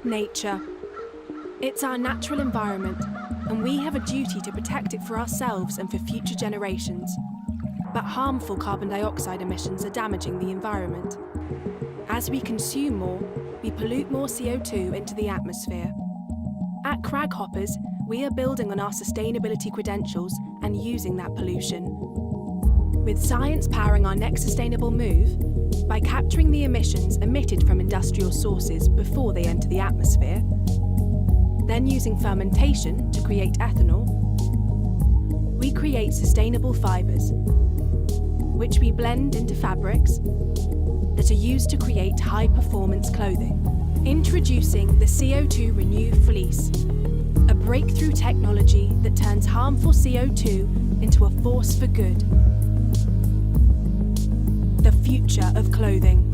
Nature. It's our natural environment, and we have a duty to protect it for ourselves and for future generations. But harmful carbon dioxide emissions are damaging the environment. As we consume more, we pollute more CO2 into the atmosphere. At Craghoppers, we are building on our sustainability credentials and using that pollution. With science powering our next sustainable move, by capturing the emissions emitted from industrial sources before they enter the atmosphere, then using fermentation to create ethanol, we create sustainable fibres, which we blend into fabrics that are used to create high-performance clothing. Introducing the CO2Renu fleece, a breakthrough technology that turns harmful CO2 into a force for good. The future of clothing.